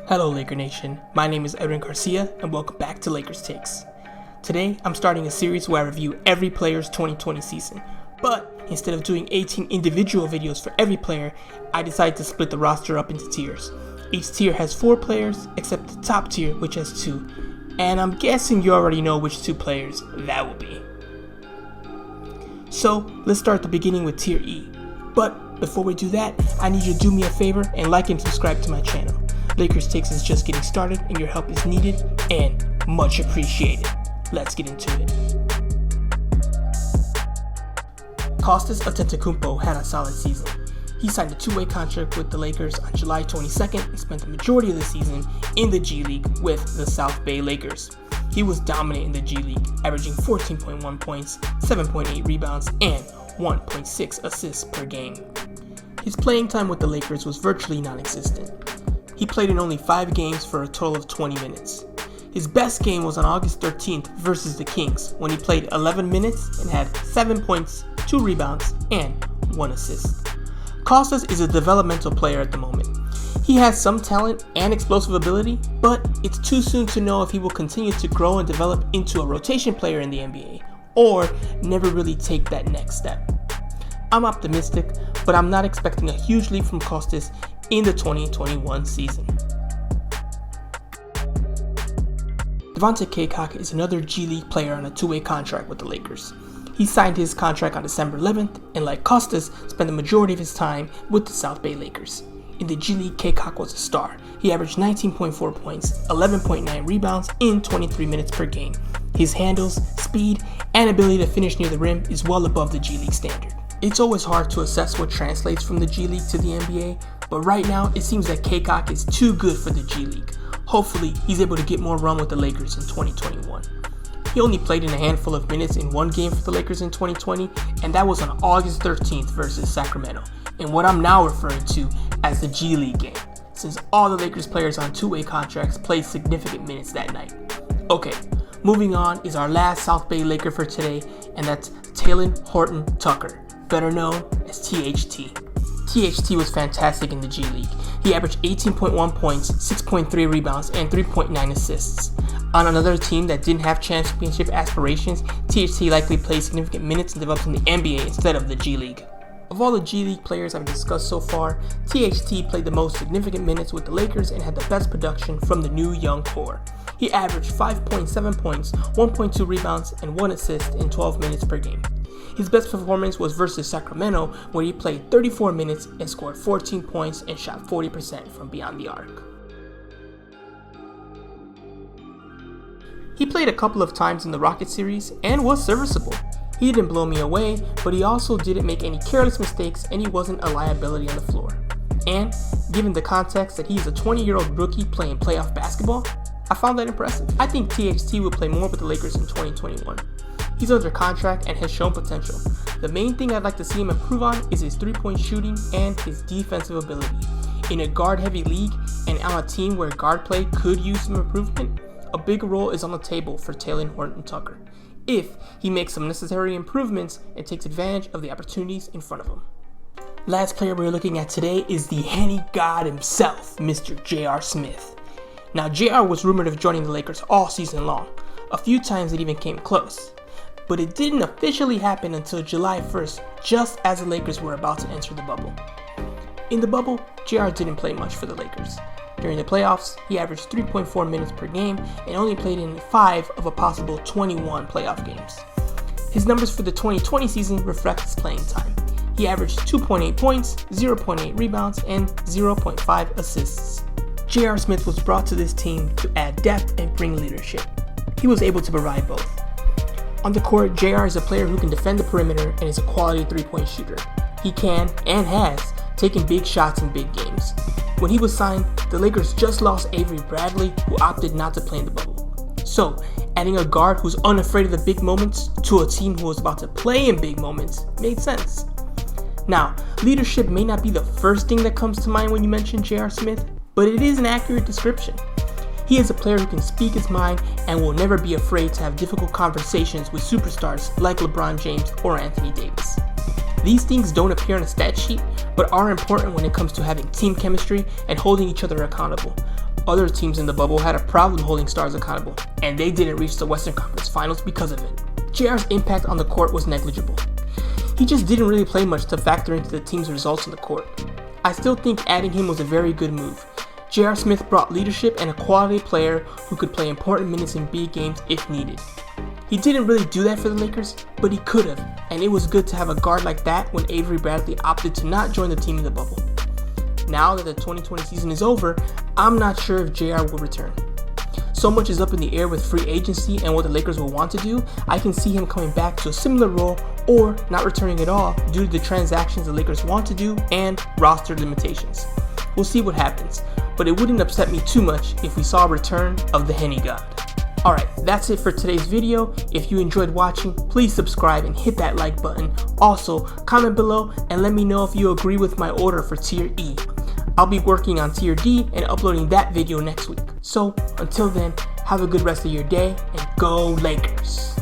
Hello Laker Nation, my name is Edwin Garcia and welcome back to Lakers Takes. Today I'm starting a series where I review every player's 2020 season, but instead of doing 18 individual videos for every player, I decided to split the roster up into tiers. Each tier has 4 players except the top tier, which has 2, and I'm guessing you already know which 2 players that will be. So let's start at the beginning with tier E, but before we do that, I need you to do me a favor and like and subscribe to my channel. Lakers Takes is just getting started and your help is needed and much appreciated. Let's get into it. Costas Attenticumpo had a solid season. He signed a 2-way contract with the Lakers on July 22nd and spent the majority of the season in the G League with the South Bay Lakers. He was dominant in the G League, averaging 14.1 points, 7.8 rebounds, and 1.6 assists per game. His playing time with the Lakers was virtually non-existent. He played in only 5 games for a total of 20 minutes. His best game was on August 13th versus the Kings when he played 11 minutes and had 7 points, 2 rebounds, and 1 assist. Kostas is a developmental player at the moment. He has some talent and explosive ability, but it's too soon to know if he will continue to grow and develop into a rotation player in the NBA, or never really take that next step. I'm optimistic, but I'm not expecting a huge leap from Kostas in the 2021 season. Devonte Caycock is another G League player on a 2-way contract with the Lakers. He signed his contract on December 11th and, like Kostas, spent the majority of his time with the South Bay Lakers. In the G League, Caycock was a star. He averaged 19.4 points, 11.9 rebounds in 23 minutes per game. His handles, speed, and ability to finish near the rim is well above the G League standard. It's always hard to assess what translates from the G League to the NBA, but right now it seems that Caycock is too good for the G League. Hopefully, he's able to get more run with the Lakers in 2021. He only played in a handful of minutes in 1 game for the Lakers in 2020, and that was on August 13th versus Sacramento, in what I'm now referring to as the G League game, since all the Lakers players on 2-way contracts played significant minutes that night. Okay, moving on is our last South Bay Laker for today, and that's Talen Horton Tucker, better known as THT. THT was fantastic in the G League. He averaged 18.1 points, 6.3 rebounds, and 3.9 assists. On another team that didn't have championship aspirations, THT likely played significant minutes and developed in the NBA instead of the G League. Of all the G League players I've discussed so far, THT played the most significant minutes with the Lakers and had the best production from the new young core. He averaged 5.7 points, 1.2 rebounds, and 1 assist in 12 minutes per game. His best performance was versus Sacramento, where he played 34 minutes and scored 14 points and shot 40% from beyond the arc. He played a couple of times in the Rocket series and was serviceable. He didn't blow me away, but he also didn't make any careless mistakes and he wasn't a liability on the floor. And given the context that he's a 20-year-old rookie playing playoff basketball, I found that impressive. I think THT will play more with the Lakers in 2021. He's under contract and has shown potential. The main thing I'd like to see him improve on is his 3-point shooting and his defensive ability. In a guard-heavy league and on a team where guard play could use some improvement, a big role is on the table for Talen Horton Tucker, if he makes some necessary improvements and takes advantage of the opportunities in front of him. Last player we're looking at today is the Henny God himself, Mr. J.R. Smith. Now, J.R. was rumored of joining the Lakers all season long. A few times it even came close. But it didn't officially happen until July 1st, just as the Lakers were about to enter the bubble. In the bubble, JR didn't play much for the Lakers. During the playoffs, he averaged 3.4 minutes per game and only played in 5 of a possible 21 playoff games. His numbers for the 2020 season reflect his playing time. He averaged 2.8 points, 0.8 rebounds, and 0.5 assists. J.R. Smith was brought to this team to add depth and bring leadership. He was able to provide both. On the court, JR is a player who can defend the perimeter and is a quality 3-point shooter. He can, and has, taken big shots in big games. When he was signed, the Lakers just lost Avery Bradley, who opted not to play in the bubble. So, adding a guard who's unafraid of the big moments to a team who was about to play in big moments made sense. Now, leadership may not be the first thing that comes to mind when you mention J.R. Smith, but it is an accurate description. He is a player who can speak his mind and will never be afraid to have difficult conversations with superstars like LeBron James or Anthony Davis. These things don't appear on a stat sheet, but are important when it comes to having team chemistry and holding each other accountable. other teams in the bubble had a problem holding stars accountable, and they didn't reach the Western Conference Finals because of it. JR's impact on the court was negligible. He just didn't really play much to factor into the team's results on the court. I still think adding him was a very good move. J.R. Smith brought leadership and a quality player who could play important minutes in big games if needed. He didn't really do that for the Lakers, but he could have, and it was good to have a guard like that when Avery Bradley opted to not join the team in the bubble. Now that the 2020 season is over, I'm not sure if JR will return. So much is up in the air with free agency and what the Lakers will want to do. I can see him coming back to a similar role or not returning at all due to the transactions the Lakers want to do and roster limitations. We'll see what happens, but it wouldn't upset me too much if we saw a return of the Henny God. Alright, that's it for today's video. If you enjoyed watching, please subscribe and hit that like button. Also, comment below and let me know if you agree with my order for Tier E. I'll be working on Tier D and uploading that video next week. So, until then, have a good rest of your day and go Lakers!